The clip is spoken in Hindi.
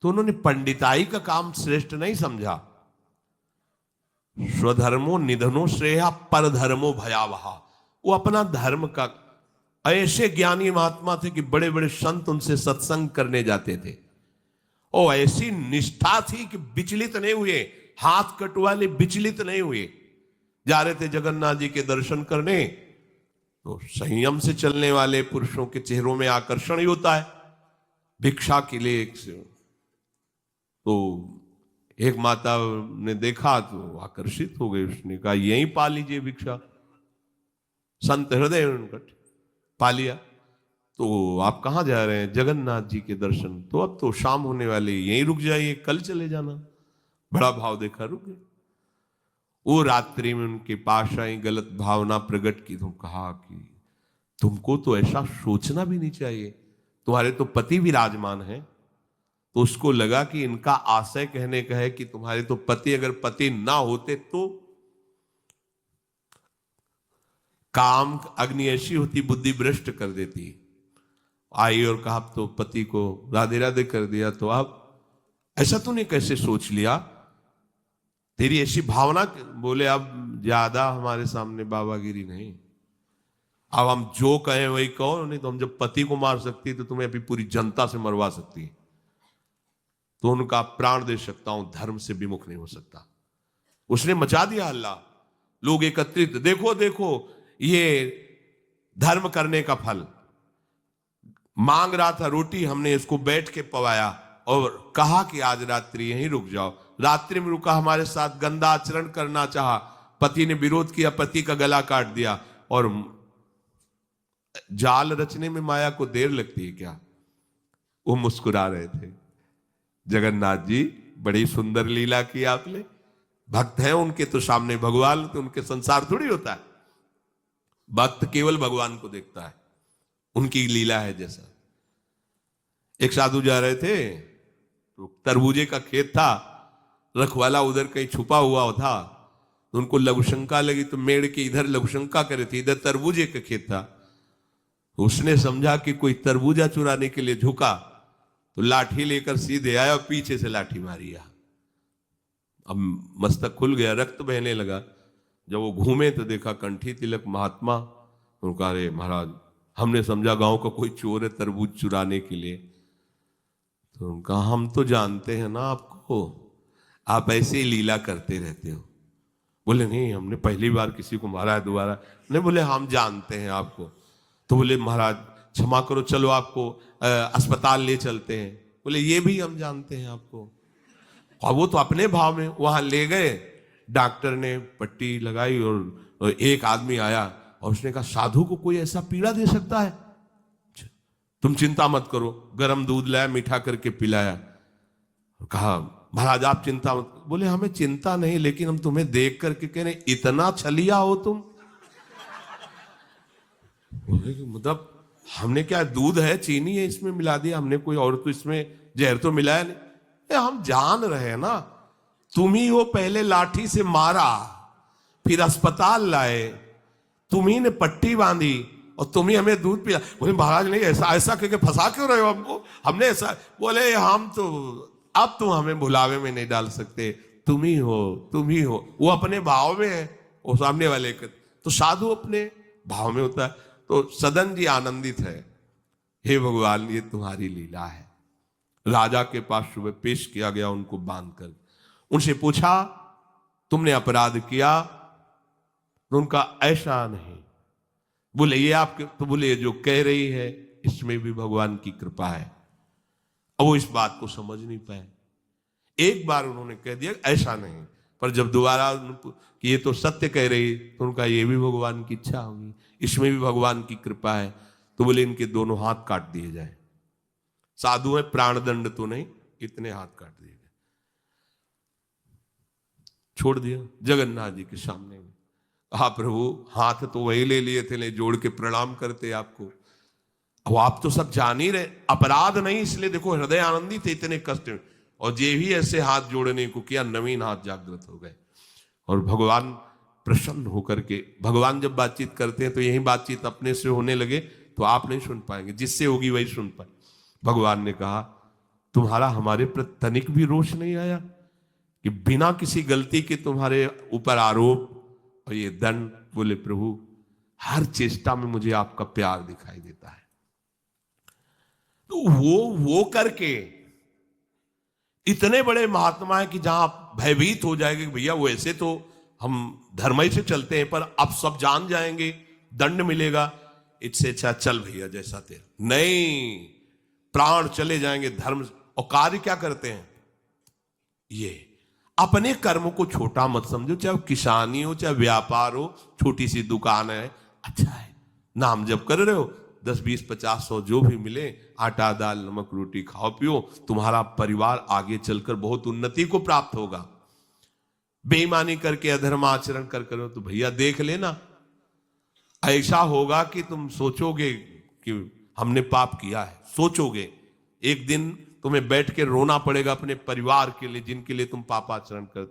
तो उन्होंने पंडिताई का काम श्रेष्ठ नहीं समझा। स्वधर्मो निधनो श्रेया परधर्मो भयावहा। वो अपना धर्म का, ऐसे ज्ञानी महात्मा थे कि बड़े बड़े संत उनसे सत्संग करने जाते थे, और ऐसी निष्ठा थी कि विचलित नहीं हुए, हाथ कटवाले विचलित नहीं हुए। जा रहे थे जगन्नाथ जी के दर्शन करने, तो संयम से चलने वाले पुरुषों के चेहरों में आकर्षण ही होता है भिक्षा के लिए। तो एक माता ने देखा तो आकर्षित हो गई, उसने कहा यहीं पा लीजिए भिक्षा। संत हृदय उनका पा लिया। तो आप कहां जा रहे हैं? जगन्नाथ जी के दर्शन। तो अब तो शाम होने वाली, यहीं रुक जाइए, कल चले जाना। बड़ा भाव देखा, रुक गए। वो रात्रि में उनके पास आई, गलत भावना प्रकट की, तो कहा कि तुमको तो ऐसा सोचना भी नहीं चाहिए, तुम्हारे तो पति विराजमान है। तो उसको लगा कि इनका आशय कहने का है कि तुम्हारे तो पति, अगर पति ना होते तो काम अग्नि ऐसी होती, बुद्धि भ्रष्ट कर देती। आई और कहा तो पति को राधे राधे कर दिया, तो अब ऐसा तूने कैसे सोच लिया, तेरी ऐसी भावना। बोले अब ज्यादा हमारे सामने बाबागिरी नहीं, अब हम जो कहें वही कहो, नहीं तो हम जब पति को मार सकती तो तुम्हें अभी पूरी जनता से मरवा सकती है। तो उनका प्राण दे सकता हूं, धर्म से विमुख नहीं हो सकता। उसने मचा दिया हल्ला, लोग एकत्रित, देखो देखो ये धर्म करने का फल। मांग रहा था रोटी, हमने इसको बैठ के पवाया और कहा कि आज रात्रि यहीं रुक जाओ। रात्रि में रुका, हमारे साथ गंदा आचरण करना चाहा, पति ने विरोध किया, पति का गला काट दिया। और जाल रचने में माया को देर लगती है क्या? वो मुस्कुरा रहे थे। जगन्नाथ जी बड़ी सुंदर लीला की आपने, भक्त हैं उनके तो सामने भगवान, तो उनके संसार थोड़ी होता है। भक्त केवल भगवान को देखता है, उनकी लीला है जैसा। एक साधु जा रहे थे, तो तरबूजे का खेत था, रखवाला उधर कहीं छुपा हुआ था, तो उनको लघुशंका लगी, तो मेड़ के इधर लघुशंका करे थे, इधर तरबूजे का खेत था। उसने समझा कि कोई तरबूजा चुराने के लिए झुका, तो लाठी लेकर सीधे आया और पीछे से लाठी मारी। अब मस्तक खुल गया, रक्त बहने लगा। जब वो घूमे तो देखा कंठी तिलक महात्मा। उनका अरे महाराज, हमने समझा गांव का कोई चोर है तरबूज चुराने के लिए। तो उनका हम तो जानते हैं ना आपको, आप ऐसे ही लीला करते रहते हो। बोले नहीं, हमने पहली बार किसी को मारा है, दोबारा नहीं। बोले हम जानते हैं आपको। तो बोले महाराज क्षमा करो, चलो आपको अस्पताल ले चलते हैं। बोले ये भी हम जानते हैं आपको। और वो तो अपने भाव में वहां ले गए, डॉक्टर ने पट्टी लगाई और एक आदमी आया और उसने कहा साधु को कोई ऐसा पीड़ा दे सकता है? तुम चिंता मत करो। गर्म दूध लाया, मीठा करके पिलाया, कहा महाराज आप चिंता मत। बोले हमें चिंता नहीं, लेकिन हम तुम्हें देख करके कह रहे इतना छलिया हो तुम। मतलब हमने क्या, दूध है, चीनी है, इसमें मिला दिया हमने, कोई और तो इसमें जहर तो मिलाया नहीं। हम जान रहे हैं ना, तुम ही वो पहले लाठी से मारा, फिर अस्पताल लाए, तुम ही ने पट्टी बांधी और तुम ही हमें दूध पिला। बोले महाराज नहीं, ऐसा ऐसा करके फंसा क्यों रहे हो हमको, हमने ऐसा। बोले हम तो अब तुम हमें भुलावे में नहीं डाल सकते, तुम ही हो, तुम ही हो। वो अपने भाव में है, वो सामने वाले के, तो साधु अपने भाव में होता है। तो सदन जी आनंदित है, हे भगवान ये तुम्हारी लीला है। राजा के पास सुबह पेश किया गया उनको बांधकर। उनसे पूछा तुमने अपराध किया? तो उनका ऐसा नहीं। बोले ये आपके, तो बोले जो कह रही है इसमें भी भगवान की कृपा है। अब वो इस बात को समझ नहीं पाए। एक बार उन्होंने कह दिया ऐसा नहीं, पर जब दोबारा कि ये तो सत्य कह रही, तो उनका ये भी भगवान की इच्छा होगी, इसमें भी भगवान की कृपा है। तो बोले इनके दोनों हाथ काट दिए जाए। साधु है, प्राणदंड तो नहीं, इतने हाथ काट दिए गए, छोड़ दिया जगन्नाथ जी के सामने। हाँ प्रभु, हाथ तो वही ले लिए थे, ले जोड़ के प्रणाम करते आपको। अब आप तो सब जान ही रहे, अपराध नहीं, इसलिए देखो हृदय आनंदित थे, इतने कष्ट में। और जे भी ऐसे हाथ जोड़ने को किया, नवीन हाथ जागृत हो गए। और भगवान प्रसन्न होकर के, भगवान जब बातचीत करते हैं तो यही बातचीत अपने से होने लगे तो आप नहीं सुन पाएंगे, जिससे होगी वही सुन पाए। भगवान ने कहा तुम्हारा हमारे प्रति तनिक भी रोष नहीं आया कि बिना किसी गलती के तुम्हारे ऊपर आरोप और ये दंड। बोले प्रभु हर चेष्टा में मुझे आपका प्यार दिखाई देता है। तो वो करके इतने बड़े महात्मा है कि जहां आप भयभीत हो जाएंगे कि भैया वो ऐसे तो हम धर्म से चलते हैं, पर अब सब जान जाएंगे, दंड मिलेगा, इससे अच्छा चल भैया जैसा तेरा। नहीं, प्राण चले जाएंगे धर्म। और कार्य क्या करते हैं? ये अपने कर्म को छोटा मत समझो, चाहे किसानी हो, चाहे व्यापार हो, छोटी सी दुकान है, अच्छा है, नाम जप कर रहे हो, 10, 20, 50, 100 जो भी मिले, आटा दाल नमक रोटी खाओ पियो, तुम्हारा परिवार आगे चलकर बहुत उन्नति को प्राप्त होगा। बेईमानी करके अधर्म आचरण कर करो तो भैया देख लेना, ऐसा होगा कि तुम सोचोगे कि हमने पाप किया है। सोचोगे, एक दिन तुम्हें बैठ के रोना पड़ेगा अपने परिवार के लिए जिनके लिए तुम पाप आचरण करते।